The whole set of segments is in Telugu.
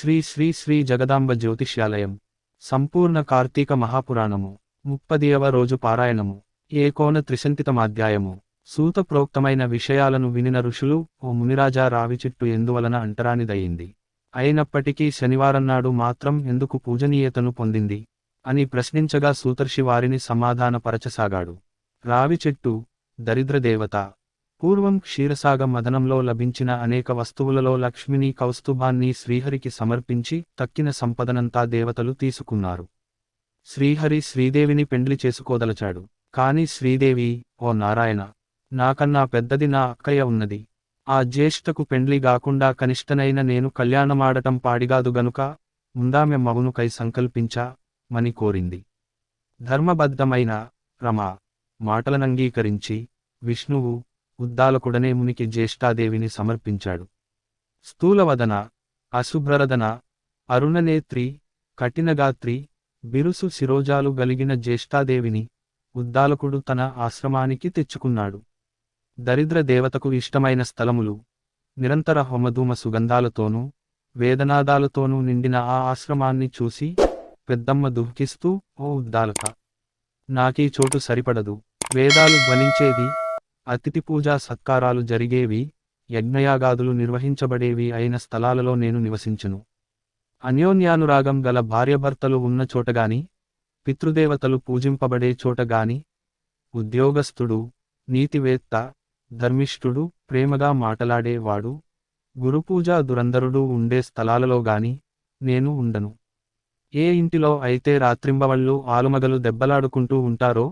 శ్రీ శ్రీ శ్రీ జగదాంబ జ్యోతిష్యాలయం సంపూర్ణ కార్తీక మహాపురాణము 30వ రోజు పారాయణము ఏకోన త్రిశంతితమాధ్యాయము సూత ప్రోక్తమైన విషయాలను వినిన ఋషులు ఓ మునిరాజా రావి చెట్టు ఎందువలన అంటరానిదయింది అయినప్పటికీ శనివారంనాడు మాత్రం ఎందుకు పూజనీయతను పొందింది అని ప్రశ్నించగా సూతర్షి వారిని సమాధానపరచసాగాడు. రావి చెట్టు దరిద్రదేవత. పూర్వం క్షీరసాగ మదనంలో లభించిన అనేక వస్తువులలో లక్ష్మిని కౌస్తుభాన్ని శ్రీహరికి సమర్పించి తక్కిన సంపదనంతా దేవతలు తీసుకున్నారు. శ్రీహరి శ్రీదేవిని పెండ్లి చేసుకోదలచాడు. కాని శ్రీదేవి, ఓ నారాయణ, నాకన్నా పెద్దది నా అక్కయ్య ఉన్నది. ఆ జ్యేష్ఠకు పెండ్లి గాకుండా కనిష్టనైన నేను కళ్యాణమాడటం పాడిగాదు గనుక ముందామె మగునుకై సంకల్పించా మని కోరింది. ధర్మబద్ధమైన రమా మాటలనంగీకరించి విష్ణువు ఉద్దాలకుడనే మునికి జ్యేష్ఠాదేవిని సమర్పించాడు. స్థూలవదన, అశుభ్రరదన, అరుణనేత్రి, కఠినగాత్రి, బిరుసు శిరోజాలు గలిగిన జ్యేష్ఠాదేవిని ఉద్దాలకుడు తన ఆశ్రమానికి తెచ్చుకున్నాడు. దరిద్ర దేవతకు ఇష్టమైన స్థలములు, నిరంతర హోమధూమ సుగంధాలతోనూ వేదనాదాలతోనూ నిండిన ఆ ఆశ్రమాన్ని చూసి పెద్దమ్మ దుఃఖిస్తూ, ఓ ఉద్దాలక, నాకీ చోటు సరిపడదు. వేదాలు ధ్వనించేది, అతిథి పూజా సత్కారాలు జరిగేవి, యజ్ఞయాగాదులు నిర్వహించబడేవి అయిన స్థలాలలో నేను నివసించును. అన్యోన్యానురాగం గల భార్యభర్తలు ఉన్న చోటగాని, పితృదేవతలు పూజింపబడే చోటగాని, ఉద్యోగస్థుడు, నీతివేత్త, ధర్మిష్ఠుడు, ప్రేమగా మాటలాడేవాడు, గురుపూజా దురంధరుడు ఉండే స్థలాలలో గాని నేను ఉండను. ఏ ఇంటిలో అయితే రాత్రింబవళ్ళు ఆలుమగలు దెబ్బలాడుకుంటూ ఉంటారో,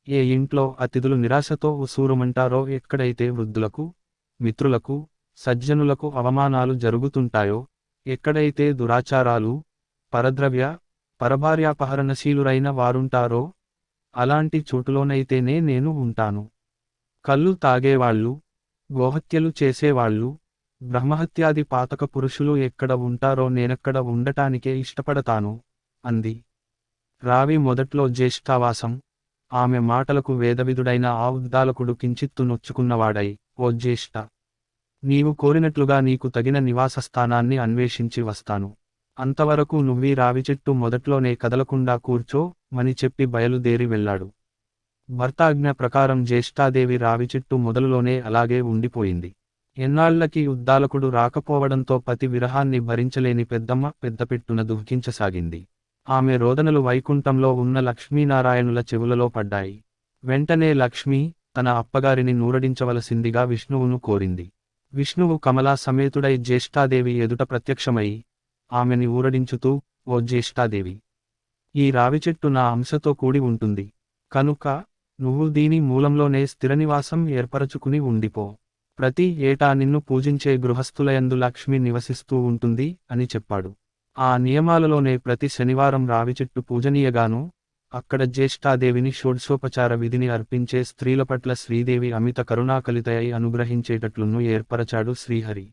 ఏ ఇంట్లో అతిథులు నిరాశతో ఉసూరుమంటారో, ఎక్కడైతే వృద్ధులకు, మిత్రులకు, సజ్జనులకు అవమానాలు జరుగుతుంటాయో, ఎక్కడైతే దురాచారాలు, పరద్రవ్య పరభార్యాపహరణశీలురైన వారుంటారో, అలాంటి చోటులోనైతేనే నేను ఉంటాను. కళ్ళు తాగేవాళ్ళు, గోహత్యలు చేసేవాళ్ళు, బ్రహ్మహత్యాది పాతక పురుషులు ఎక్కడ ఉంటారో నేనక్కడ ఉండటానికే ఇష్టపడతాను అంది. రావి మొదట్లో జ్యేష్ఠావాసం. ఆమె మాటలకు వేదవిదుడైన ఆ ఉద్దాలకుడు కించిత్తు నొచ్చుకున్నవాడై, ఓ జ్యేష్ఠ, నీవు కోరినట్లుగా నీకు తగిన నివాసస్థానాన్ని అన్వేషించి వస్తాను. అంతవరకు నువ్వీ రావిచెట్టు మొదట్లోనే కదలకుండా కూర్చో మని చెప్పి బయలుదేరి వెళ్ళాడు. భర్తాజ్ఞ ప్రకారం జ్యేష్ఠాదేవి రావిచెట్టు మొదలులోనే అలాగే ఉండిపోయింది. ఎన్నాళ్లకి ఉద్దాలకుడు రాకపోవడంతో పతి విరహాన్ని భరించలేని పెద్దమ్మ పెద్దపెట్టున దుఃఖించసాగింది. ఆమె రోదనలు వైకుంఠంలో ఉన్న లక్ష్మీనారాయణుల చెవులలో పడ్డాయి. వెంటనే లక్ష్మి తన అప్పగారిని నూరడించవలసిందిగా విష్ణువును కోరింది. విష్ణువు కమలా సమేతుడై జ్యేష్ఠాదేవి ఎదుట ప్రత్యక్షమై ఆమెని ఊరడించుతూ, ఓ జ్యేష్ఠాదేవి, ఈ రావిచెట్టు నా అంశతో కూడి ఉంటుంది. కనుక నువ్వు దీని మూలంలోనే స్థిరనివాసం ఏర్పరచుకుని ఉండిపో. ప్రతి ఏటా నిన్ను పూజించే గృహస్థులయందు లక్ష్మి నివసిస్తూ ఉంటుంది అని చెప్పాడు. ఆ నియమాలలోనే ప్రతి శనివారం రావిచెట్టు పూజనీయగాను, అక్కడ జ్యేష్ఠాదేవిని షోడ్శోపచార విధిని అర్పించే స్త్రీల పట్ల శ్రీదేవి అమిత కరుణాకలితయై అనుగ్రహించేటట్లును ఏర్పరచాడు శ్రీహరి.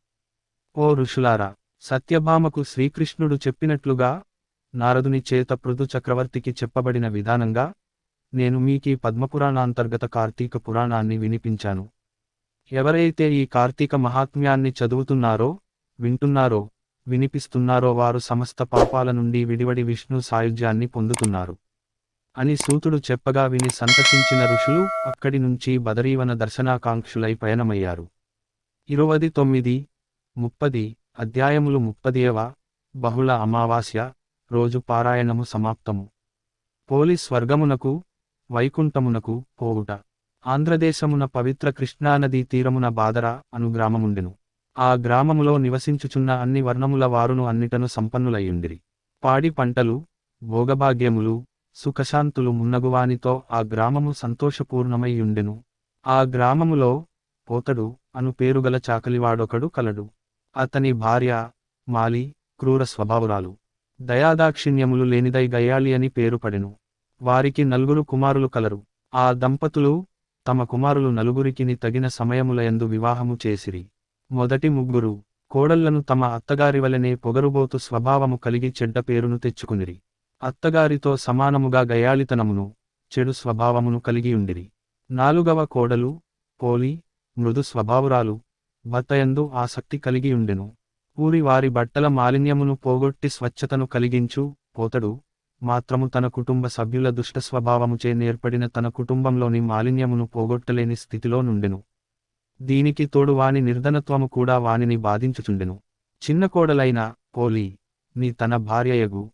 ఓ ఋషులారా, సత్యభామకు శ్రీకృష్ణుడు చెప్పినట్లుగా నారదుని చేత పృథు చక్రవర్తికి చెప్పబడిన విధానంగా నేను మీకీ పద్మపురాణాంతర్గత కార్తీక పురాణాన్ని వినిపించాను. ఎవరైతే ఈ కార్తీక మహాత్మ్యాన్ని చదువుతున్నారో, వింటున్నారో, వినిపిస్తున్నారో వారు సమస్త పాపాల నుండి విడివడి విష్ణు సాయుధ్యాన్ని పొందుతున్నారు అని సూతుడు చెప్పగా విని సంతసించిన ఋషులు అక్కడి నుంచి బదరీవన దర్శనాకాంక్షులై పయనమయ్యారు. 29, 30 అధ్యాయములు 30వ బహుళ అమావాస్య రోజు పారాయణము సమాప్తము. పోలి స్వర్గమునకు వైకుంఠమునకు పోవుట. ఆంధ్రదేశమున పవిత్ర కృష్ణానదీ తీరమున బాదర అను గ్రామముండెను. ఆ గ్రామములో నివసించుచున్న అన్ని వర్ణముల వారును అన్నిటను సంపన్నులయ్యుండిరి. పాడి పంటలు, భోగభాగ్యములు, సుఖశాంతులు మున్నగువానితో ఆ గ్రామము సంతోషపూర్ణమయ్యుండెను. ఆ గ్రామములో పోతడు అను పేరుగల చాకలివాడొకడు కలడు. అతని భార్య మాలి క్రూర స్వభావురాలు, దయాదాక్షిణ్యములు లేనిదై గయ్యాళి అని పేరు పడెను. వారికి 4 కుమారులు కలరు. ఆ దంపతులు తమ కుమారులు నలుగురికిని తగిన సమయములయందు వివాహము చేసిరి. మొదటి 3 కోడళ్లను తమ అత్తగారివలనే పొగరుబోతు స్వభావము కలిగి చెడ్డ పేరును తెచ్చుకునిరి. అత్తగారితో సమానముగా గయాళితనమును, చెడు స్వభావమును కలిగియుండిరి. 4వ కోడలు పోలి మృదు స్వభావురాలు, భర్తయందు ఆసక్తి కలిగియుండెను. ఊరి వారి బట్టల మాలిన్యమును పోగొట్టి స్వచ్ఛతను కలిగించు. పోతడు మాత్రము తన కుటుంబ సభ్యుల దుష్ట స్వభావముచే నేర్పడిన తన కుటుంబంలోని మాలిన్యమును పోగొట్టలేని స్థితిలో నుండెను. దీనికి తోడు వాని నిర్ధనత్వము కూడా వానిని బాధించుచుండెను. చిన్న కోడలైన పోలి నీ తన భార్యయగు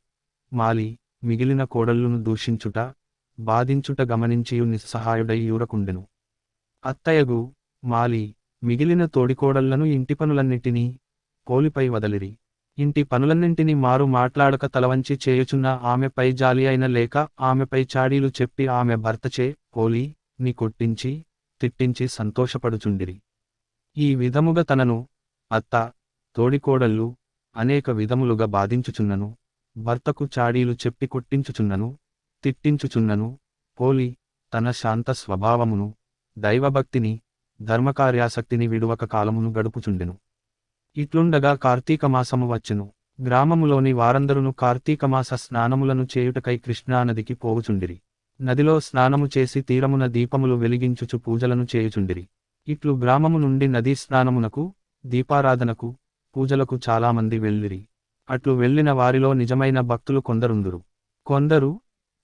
మాలి మిగిలిన కోడళ్ళును దూషించుట బాధించుట గమనించియు నిస్సహాయుడై యూరకుండెను. అత్తయగు మాలి మిగిలిన తోడికోడళ్లను ఇంటి పనులన్నిటినీ పోలిపై వదలిరి. ఇంటి పనులన్నింటినీ మారు మాట్లాడక తలవంచి చేయుచున్న ఆమెపై జాలి అయిన లేక ఆమెపై చాడీలు చెప్పి ఆమె భర్తచే పోలి ని కొట్టించి తిట్టించి సంతోషపడుచుండిరి. ఈ విధముగా తనను అత్త తోడికోడళ్ళు అనేక విధములుగా బాధించుచున్నను, భర్తకు చాడీలు చెప్పి కొట్టించుచున్నను, తిట్టించుచున్నను. పోలి తన శాంత స్వభావమును, దైవభక్తిని, ధర్మకార్యాసక్తిని విడువక కాలమును గడుపుచుండెను. ఇట్లుండగా కార్తీకమాసము వచ్చెను. గ్రామములోని వారందరును కార్తీకమాస స్నానములను చేయుటకై కృష్ణానదికి పోవుచుండిరి. నదిలో స్నానము చేసి తీరమున దీపములు వెలిగించుచు పూజలను చేయుచుండిరి. ఇట్లు గ్రామము నుండి నదీ స్నానమునకు, దీపారాధనకు, పూజలకు చాలామంది వెళ్ళిరి. అట్లు వెళ్ళిన వారిలో నిజమైన భక్తులు కొందరుందురు. కొందరు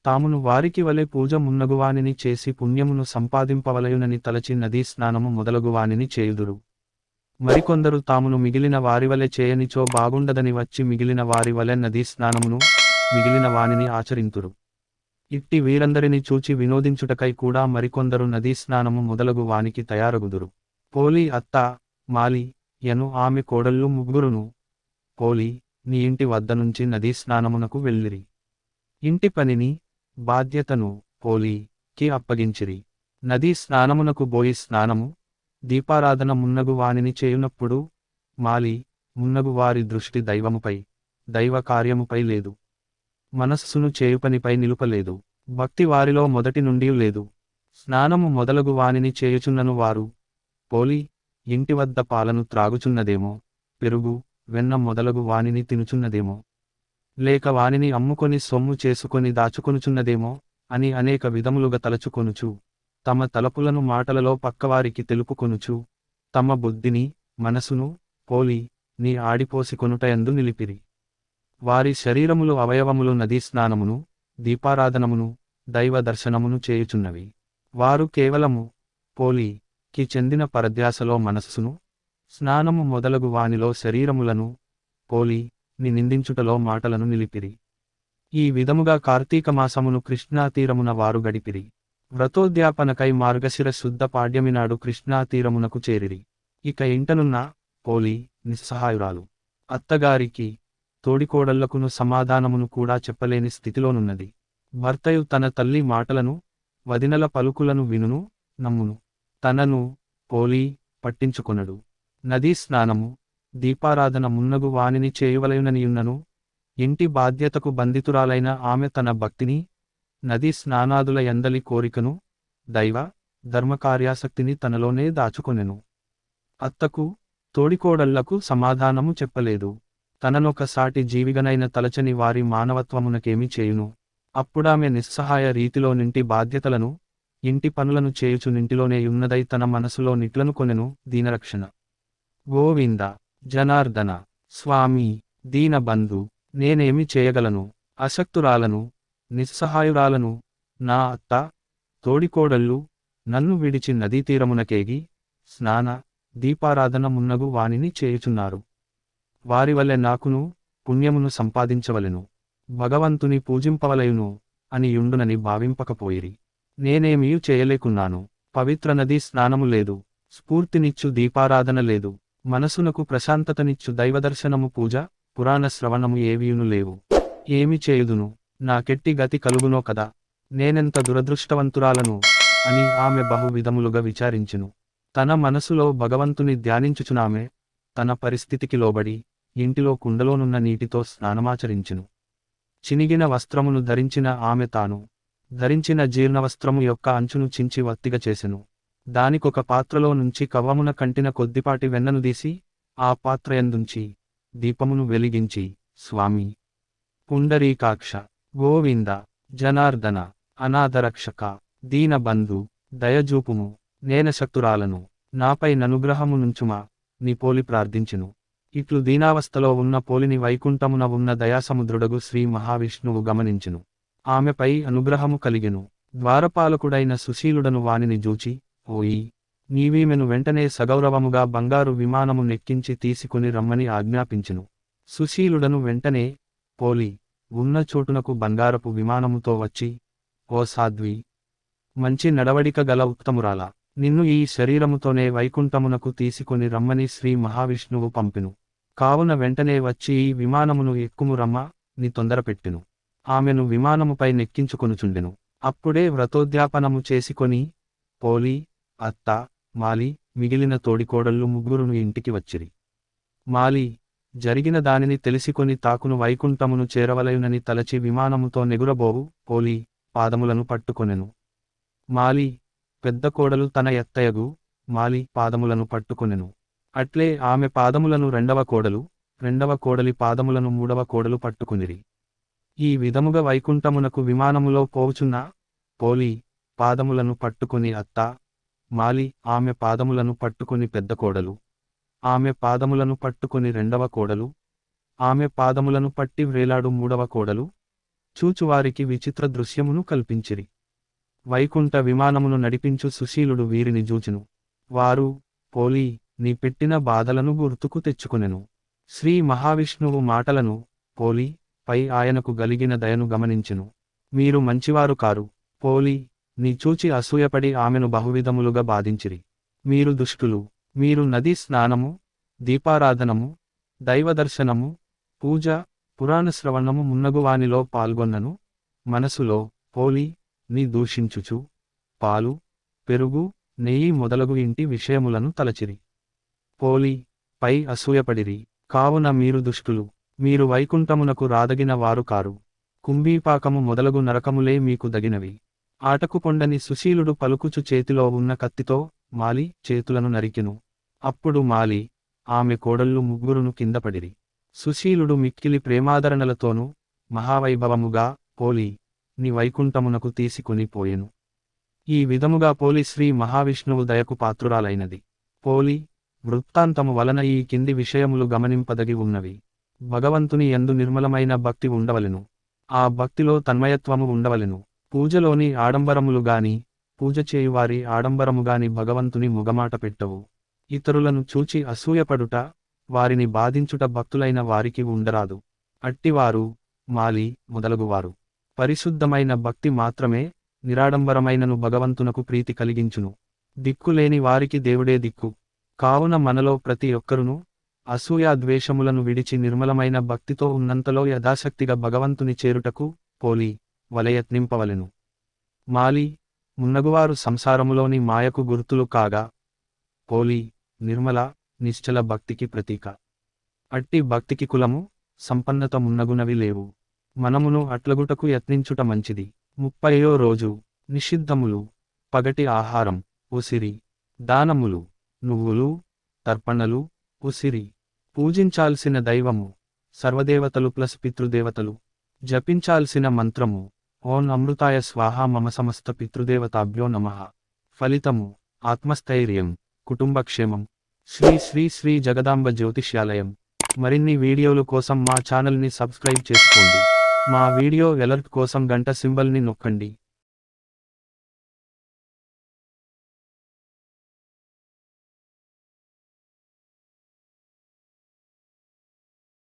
తామును వారికి వలె పూజ మున్నగువానిని చేసి పుణ్యమును సంపాదింపవలయునని తలచి నదీ స్నానము మొదలగువానిని చేయుదురు. మరికొందరు తామును మిగిలిన వారివలె చేయనిచో బాగుండదని వచ్చి మిగిలిన వారి వలె నదీ స్నానమును మిగిలిన వానిని ఆచరింతురు. ఇట్టి వీరందరిని చూచి వినోదించుటకై కూడా మరికొందరు నదీ స్నానము మొదలగు వానికి తయారగుదురు. పోలి అత్త మాలి యను ఆమె కోడళ్ళు ముగ్గురును పోలి నీ ఇంటి వద్ద నుంచి నదీ స్నానమునకు వెళ్ళిరి. ఇంటి పనిని బాధ్యతను పోలి కి అప్పగించిరి. నదీ స్నానమునకు బోయి స్నానము దీపారాధన మున్నగు వానిని చేయునప్పుడు మాలి మున్నగు వారి దృష్టి దైవముపై దైవ కార్యముపై లేదు. మనస్సును చేయుపనిపై నిలుపలేదు. భక్తి వారిలో మొదటి నుండి లేదు. స్నానము మొదలగు వానిని చేయుచున్నను వారు పోలి ఇంటి వద్ద పాలను త్రాగుచున్నదేమో, పెరుగు వెన్న మొదలగు వానిని తినుచున్నదేమో, లేక వానిని అమ్ముకొని సొమ్ము చేసుకొని దాచుకొనుచున్నదేమో అని అనేక విధములుగా తలచుకొనుచు తమ తలపులను మాటలలో పక్కవారికి తెలుపుకొనుచు తమ బుద్ధిని మనసును పోలి నీ ఆడిపోసికొనుటయందు నిలిపిరి. వారి శరీరములు అవయవములు నదీ స్నానమును దీపారాధనమును దైవ దర్శనమును చేయుచున్నవి. వారు కేవలము పోలి కి చెందిన పరధ్యాసలో మనస్సును స్నానము మొదలగు వానిలో శరీరములను పోలి ని నిందించుటలో మాటలను నిలిపిరి. ఈ విధముగా కార్తీకమాసమును కృష్ణాతీరమున వారు గడిపిరి. వ్రతోద్యాపనకై మార్గశిర శుద్ధ పాడ్యమినాడు కృష్ణాతీరమునకు చేరిరి. ఇక ఇంటనున్న పోలి నిస్సహాయురాలు. అత్తగారికి తోడికోడళ్లకును సమాధానమును కూడా చెప్పలేని స్థితిలోనున్నది. భర్తయు తన తల్లి మాటలను వదినల పలుకులను వినును నమ్మును. తనను పోలి పట్టించుకొనడు. నదీ స్నానము దీపారాధన మున్నగు వానిని చేయువలయుననియున్నను ఇంటి బాధ్యతకు బంధితురాలైన ఆమె తన భక్తిని నదీ స్నానాదుల యందలి కోరికను దైవ ధర్మకార్యాసక్తిని తనలోనే దాచుకొనెను. అత్తకు తోడికోడళ్లకు సమాధానము చెప్పలేదు. తననొక సాటి జీవిగనైన తలచని వారి మానవత్వమునకేమి చేయును. అప్పుడామె నిస్సహాయ రీతిలో నింటి బాధ్యతలను ఇంటి పనులను చేయుచు నింటిలోనే యున్నదై తన మనసులో నిట్లను కొనెను. దీనరక్షణ గోవింద జనార్దన స్వామి దీనబంధు నేనేమి చేయగలను, అశక్తురాలను నిస్సహాయురాలను, నా అత్త తోడికోడళ్ళు నన్ను విడిచి నదీతీరమునకేగి స్నాన దీపారాధన మున్నగు వానిని చేయుచున్నారు. వారివల్లే నాకును పుణ్యమును సంపాదించవలెను, భగవంతుని పూజింపవలయును అని యుండునని భావింపకపోయిరి. నేనేమీ చేయలేకున్నాను. పవిత్ర నదీ స్నానము లేదు, స్ఫూర్తినిచ్చు దీపారాధన లేదు, మనసునకు ప్రశాంతతనిచ్చు దైవదర్శనము పూజ పురాణ శ్రవణము ఏవీయును లేవు. ఏమి చేయుదును, నాకెట్టి గతి కలుగునో కదా, నేనెంత దురదృష్టవంతురాలను అని ఆమె బహువిధములుగా విచారించెను. తన మనసులో భగవంతుని ధ్యానించుచునామె తన పరిస్థితికి లోబడి ఇంటిలో కుండలోనున్న నీటితో స్నానమాచరించెను. చినిగిన వస్త్రమును ధరించిన ఆమె తాను ధరించిన జీర్ణవస్త్రము యొక్క అంచును చించి వత్తిగా చేసెను. దానికొక పాత్రలో నుంచి కవ్వమున కంటిన కొద్దిపాటి వెన్నను తీసి ఆ పాత్రయందుంచి దీపమును వెలిగించి స్వామి పుండరీకాక్ష గోవింద జనార్దన అనాథరక్షక దీనబంధు దయజూపుము నేనశక్తురాలను నాపై ననుగ్రహము నుంచుమా ని పోలి ప్రార్థించెను. ఇట్లు దీనావస్థలో ఉన్న పోలిని వైకుంఠమున ఉన్న దయాసముద్రుడగు శ్రీ మహావిష్ణువు గమనించెను. ఆమెపై అనుగ్రహము కలిగెను. ద్వారపాలకుడైన సుశీలుడను వానిని జూచి, ఓయి, నీవీమెను వెంటనే సగౌరవముగా బంగారు విమానము నెక్కించి తీసుకుని రమ్మని ఆజ్ఞాపించెను. సుశీలుడను వెంటనే, పోలి, ఉన్న చోటునకు బంగారపు విమానముతో వచ్చి, ఓ సాధ్వి, మంచి నడవడిక గల ఉత్తమురాలా, నిన్ను ఈ శరీరముతోనే వైకుంఠమునకు తీసుకొని రమ్మని శ్రీ మహావిష్ణువు పంపెను. కావున వెంటనే వచ్చి ఈ విమానమును ఎక్కుము రమ్మ ని తొందరపెట్టెను. ఆమెను విమానముపై నెక్కించుకొనుచుండెను. అప్పుడే వ్రతోద్యాపనము చేసుకొని, పోలి, అత్త, మాలి, మిగిలిన తోడికోడళ్ళు ముగ్గురును ఇంటికి వచ్చిరి. మాలి, జరిగిన దానిని తెలిసికొని తాకును వైకుంఠమును చేరవలయునని తలచి విమానముతో నెగురబోవు పోలి పాదములను పట్టుకొనెను. మాలి, పెద్ద కోడలు తన ఎత్తయగు మాలి పాదములను పట్టుకొనెను. అట్లే ఆమె పాదములను రెండవ కోడలి పాదములను మూడవ కోడలు పట్టుకునిరి. ఈ విధముగా వైకుంఠమునకు విమానములో పోవుచున్న పోలి పాదములను పట్టుకుని అత్త, మాలి ఆమె పాదములను పట్టుకుని పెద్ద కోడలు, ఆమె పాదములను పట్టుకుని రెండవ కోడలు, ఆమె పాదములను పట్టి వ్రేలాడు మూడవ కోడలు, చూచువారికి విచిత్ర దృశ్యమును కల్పించిరి. వైకుంఠ విమానమును నడిపించు సుశీలుడు వీరిని జూచెను. వారు, పోలి, నీ పెట్టిన బాధలను గుర్తుకు తెచ్చుకొనెను. శ్రీ మహావిష్ణువు మాటలను, పోలి పై ఆయనకు గలిగిన దయను గమనించెను. మీరు మంచివారు కారు, పోలి, నీ చూచి అసూయపడి ఆమెను బహువిధములుగా బాధించిరి. మీరు దుష్టులు, మీరు నదీ స్నానము, దీపారాధనము, దైవదర్శనము, పూజ, పురాణశ్రవణము మున్నగువానిలో పాల్గొన్నను. మనసులో, పోలి, నీ దూషించుచు, పాలు, పెరుగు, నెయ్యి మొదలగు ఇంటి విషయములను తలచిరి. పోలి, పై అసూయపడిరి. కావున మీరు దుష్టులు, మీరు వైకుంఠమునకు రాదగిన వారు కారు. కుంభీపాకము మొదలగు నరకములే మీకు దగినవి. ఆటకు పొండని సుశీలుడు పలుకుచు చేతిలో ఉన్న కత్తితో మాలి చేతులను నరికెను. అప్పుడు మాలి, ఆమె కోడళ్ళు ముగ్గురును కిందపడిరి. సుశీలుడు మిక్కిలి ప్రేమాదరణలతోనూ మహావైభవముగా, పోలి, ని వైకుంఠమునకు తీసుకుని పోయెను. ఈ విధముగా పోలి శ్రీ మహావిష్ణువు దయకు పాత్రురాలైనది. పోలి వృత్తాంతము వలన ఈ కింది విషయములు గమనింపదగి ఉన్నవి. భగవంతుని యందు నిర్మలమైన భక్తి ఉండవలెను. ఆ భక్తిలో తన్మయత్వము ఉండవలెను. పూజలోని ఆడంబరములు గాని, పూజ చేయువారి ఆడంబరము గాని భగవంతుని ముగమాట పెట్టవు. ఇతరులను చూచి అసూయపడుట, వారిని బాధించుట భక్తులైన వారికి ఉండరాదు. అట్టివారు, మాలి మొదలగువారు, పరిశుద్ధమైన భక్తి మాత్రమే నిరాడంబరమైనను భగవంతునకు ప్రీతి కలిగించును. దిక్కులేని వారికి దేవుడే దిక్కు. కావున మనలో ప్రతి ఒక్కరును అసూయాద్వేషములను విడిచి నిర్మలమైన భక్తితో ఉన్నంతలో యథాశక్తిగా భగవంతుని చేరుటకు, పోలి, వలయత్నింపవలెను. మాలి, మున్నగువారు సంసారములోని మాయకు గుర్తులు కాగా, పోలి, నిర్మల, నిశ్చల భక్తికి ప్రతీక. అట్టి భక్తికి కులము, సంపన్నత మున్నగునవి లేవు. మనమును అట్లగుటకు యత్నించుట మంచిది. 30వ రోజు, నిషిద్ధములు, పగటి ఆహారం, ఉసిరి, దానములు, నువ్వులు, తర్పణలు, ఉసిరి, పూజించాల్సిన దైవము, సర్వదేవతలు ప్లస్ పితృదేవతలు, జపించాల్సిన మంత్రము, ఓం అమృతాయ స్వాహా మమ సమస్త పితృదేవతాభ్యో నమః. ఫలితము, ఆత్మస్థైర్యం, కుటుంబక్షేమం. శ్రీ శ్రీ శ్రీ జగదాంబ జ్యోతిష్యాలయం. మరిన్ని వీడియోలు కోసం మా ఛానల్ని సబ్స్క్రైబ్ చేసుకోండి. మా వీడియో అలర్ట్ కోసం గంట సింబల్ని నొక్కండి.